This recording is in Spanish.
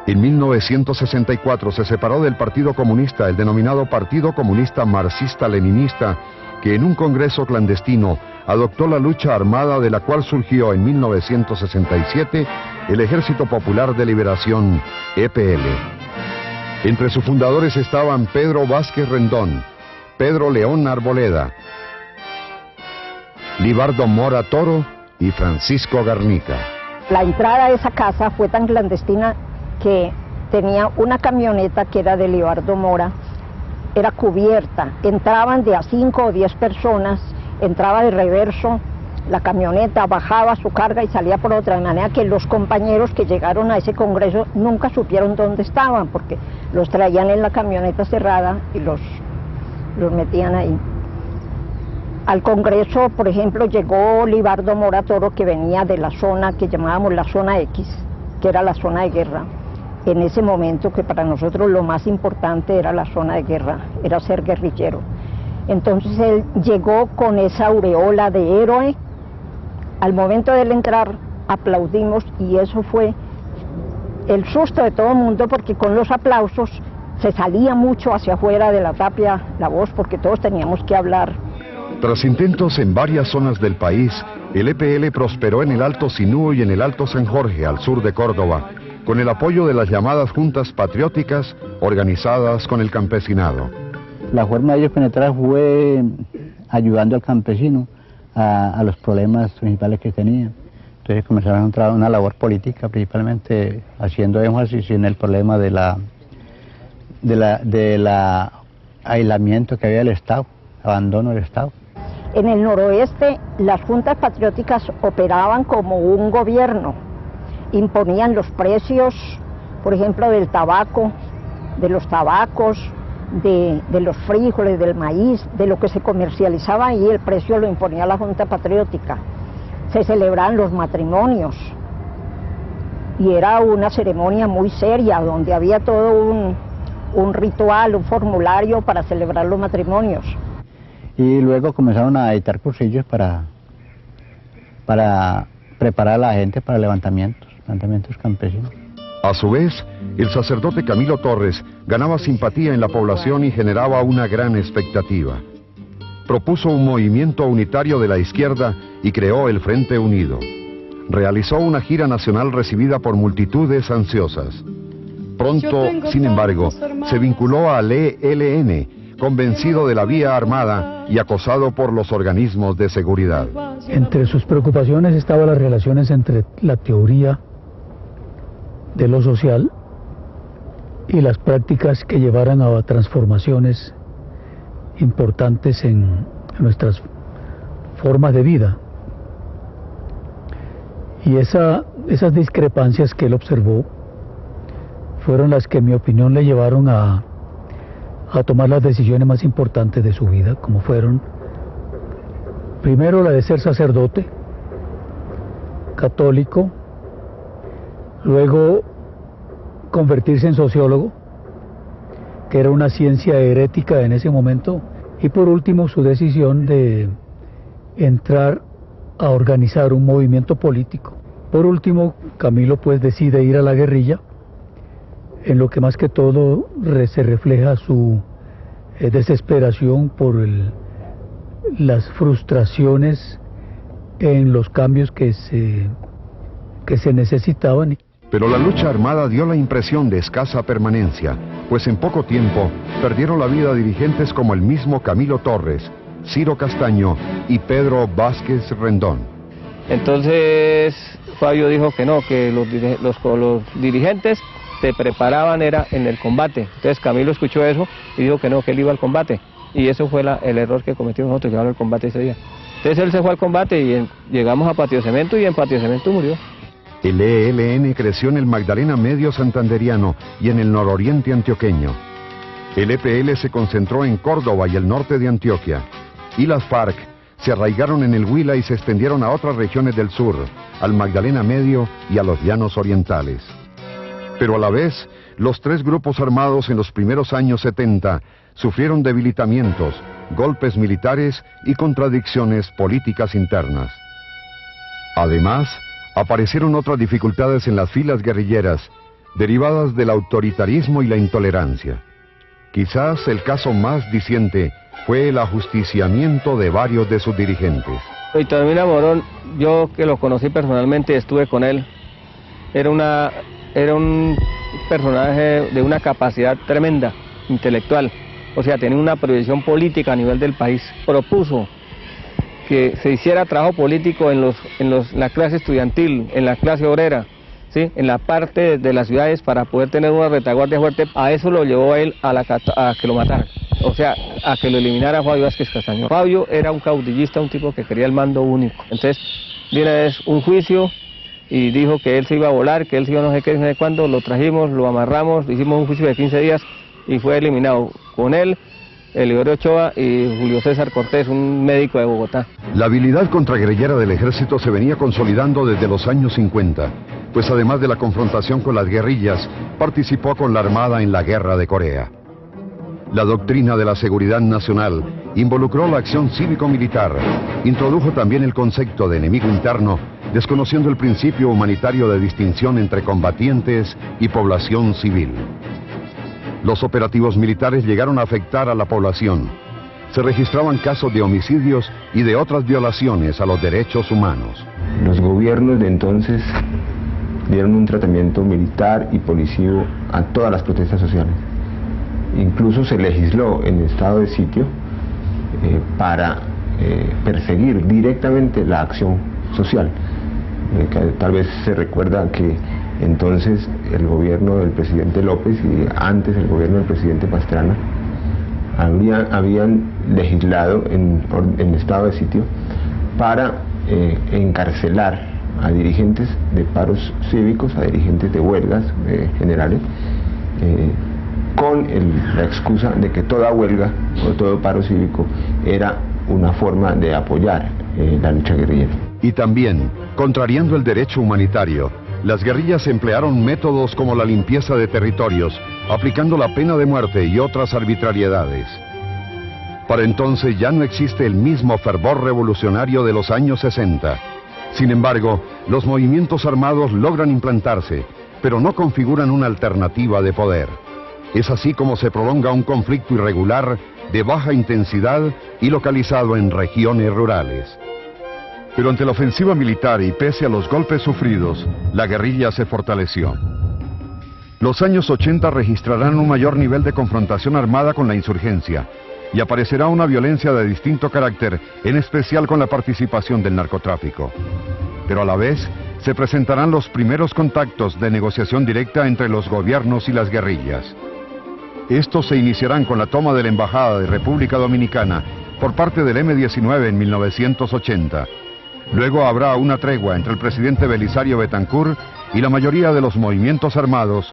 En 1964 se separó del Partido Comunista, el denominado Partido Comunista Marxista-Leninista, que en un congreso clandestino adoptó la lucha armada de la cual surgió en 1967 el Ejército Popular de Liberación, EPL. Entre sus fundadores estaban Pedro Vázquez Rendón, Pedro León Arboleda, Libardo Mora Toro y Francisco Garnica. La entrada de esa casa fue tan clandestina que tenía una camioneta que era de Libardo Mora, era cubierta, entraban de a 5 o 10 personas, entraba de reverso la camioneta, bajaba su carga y salía por otra, de manera que los compañeros que llegaron a ese congreso nunca supieron dónde estaban, porque los traían en la camioneta cerrada y los metían ahí. Al congreso, por ejemplo, llegó Libardo Mora Toro, que venía de la zona que llamábamos la zona X, que era la zona de guerra. En ese momento, que para nosotros lo más importante era la zona de guerra, era ser guerrillero. Entonces él llegó con esa aureola de héroe. Al momento de él entrar aplaudimos y eso fue el susto de todo el mundo, porque con los aplausos se salía mucho hacia afuera de la tapia la voz, porque todos teníamos que hablar. Tras intentos en varias zonas del país, el EPL prosperó en el Alto Sinú y en el Alto San Jorge, al sur de Córdoba, con el apoyo de las llamadas juntas patrióticas organizadas con el campesinado. La forma de ellos penetrar fue ayudando al campesino a los problemas principales que tenía. Entonces comenzaron a entrar una labor política, principalmente haciendo énfasis en el problema de la aislamiento que había del Estado, abandono del Estado. En el noroeste, las juntas patrióticas operaban como un gobierno, imponían los precios, por ejemplo, del tabaco, de los tabacos, de los frijoles, del maíz, de lo que se comercializaba ahí, el precio lo imponía la Junta Patriótica. Se celebraban los matrimonios y era una ceremonia muy seria, donde había todo un ritual, un formulario para celebrar los matrimonios. Y luego comenzaron a editar cursillos para preparar a la gente para levantamientos campesinos. A su vez, el sacerdote Camilo Torres ganaba simpatía en la población y generaba una gran expectativa. Propuso un movimiento unitario de la izquierda y creó el Frente Unido. Realizó una gira nacional recibida por multitudes ansiosas. Pronto, sin embargo, se vinculó al ELN, convencido de la vía armada y acosado por los organismos de seguridad. Entre sus preocupaciones estaban las relaciones entre la teoría de lo social y las prácticas que llevaran a transformaciones importantes en nuestras formas de vida. Y esas discrepancias que él observó fueron las que, en mi opinión, le llevaron a tomar las decisiones más importantes de su vida, como fueron, primero, la de ser sacerdote católico, luego convertirse en sociólogo, que era una ciencia herética en ese momento, y por último su decisión de entrar a organizar un movimiento político. Por último, Camilo pues decide ir a la guerrilla, en lo que más que todo se refleja su desesperación por las frustraciones en los cambios que se necesitaban. Pero la lucha armada dio la impresión de escasa permanencia, pues en poco tiempo perdieron la vida dirigentes como el mismo Camilo Torres, Ciro Castaño y Pedro Vázquez Rendón. Entonces Fabio dijo que no, que los dirigentes se preparaban era en el combate. Entonces Camilo escuchó eso y dijo que no, que él iba al combate. Y eso fue el error que cometimos nosotros, llevarlo al combate ese día. Entonces él se fue al combate y llegamos a Patio Cemento y en Patio Cemento murió. El ELN creció en el Magdalena Medio Santanderiano y en el nororiente antioqueño. El EPL se concentró en Córdoba y el norte de Antioquia. Y las FARC se arraigaron en el Huila y se extendieron a otras regiones del sur, al Magdalena Medio y a los llanos orientales. Pero a la vez, los tres grupos armados en los primeros años 70 sufrieron debilitamientos, golpes militares y contradicciones políticas internas. Además, aparecieron otras dificultades en las filas guerrilleras, derivadas del autoritarismo y la intolerancia. Quizás el caso más diciente fue el ajusticiamiento de varios de sus dirigentes. Vitorino Morón, yo que lo conocí personalmente, estuve con él, era un personaje de una capacidad tremenda, intelectual, o sea, tenía una proyección política a nivel del país. Propuso que se hiciera trabajo político en la clase estudiantil, en la clase obrera, ¿sí? En la parte de las ciudades para poder tener una retaguardia fuerte. A eso lo llevó a él a que lo mataran, o sea, a que lo eliminara Fabio Vázquez Castañón. Fabio era un caudillista, un tipo que quería el mando único. Entonces, viene un juicio y dijo que él se iba a volar, que él se iba no sé qué, no sé cuándo, lo trajimos, lo amarramos, hicimos un juicio de 15 días y fue eliminado. Con él, Eliodoro Ochoa y Julio César Cortés, un médico de Bogotá. La habilidad contraguerrillera del ejército se venía consolidando desde los años 50, pues además de la confrontación con las guerrillas, participó con la Armada en la Guerra de Corea. La doctrina de la seguridad nacional involucró la acción cívico-militar, introdujo también el concepto de enemigo interno, desconociendo el principio humanitario de distinción entre combatientes y población civil. Los operativos militares llegaron a afectar a la población. Se registraban casos de homicidios y de otras violaciones a los derechos humanos. Los gobiernos de entonces dieron un tratamiento militar y policivo a todas las protestas sociales. Incluso se legisló en estado de sitio para perseguir directamente la acción social. Tal vez se recuerda que entonces el gobierno del presidente López y antes el gobierno del presidente Pastrana habían legislado en estado de sitio para encarcelar a dirigentes de paros cívicos, a dirigentes de huelgas generales, con la excusa de que toda huelga o todo paro cívico era una forma de apoyar la lucha guerrillera. Y también, contrariando el derecho humanitario, las guerrillas emplearon métodos como la limpieza de territorios, aplicando la pena de muerte y otras arbitrariedades. Para entonces ya no existe el mismo fervor revolucionario de los años 60. Sin embargo, los movimientos armados logran implantarse, pero no configuran una alternativa de poder. Es así como se prolonga un conflicto irregular, de baja intensidad y localizado en regiones rurales. Pero ante la ofensiva militar y pese a los golpes sufridos, la guerrilla se fortaleció. Los años 80 registrarán un mayor nivel de confrontación armada con la insurgencia y aparecerá una violencia de distinto carácter, en especial con la participación del narcotráfico. Pero a la vez, se presentarán los primeros contactos de negociación directa entre los gobiernos y las guerrillas. Estos se iniciarán con la toma de la Embajada de República Dominicana por parte del M-19 en 1980. Luego habrá una tregua entre el presidente Belisario Betancur y la mayoría de los movimientos armados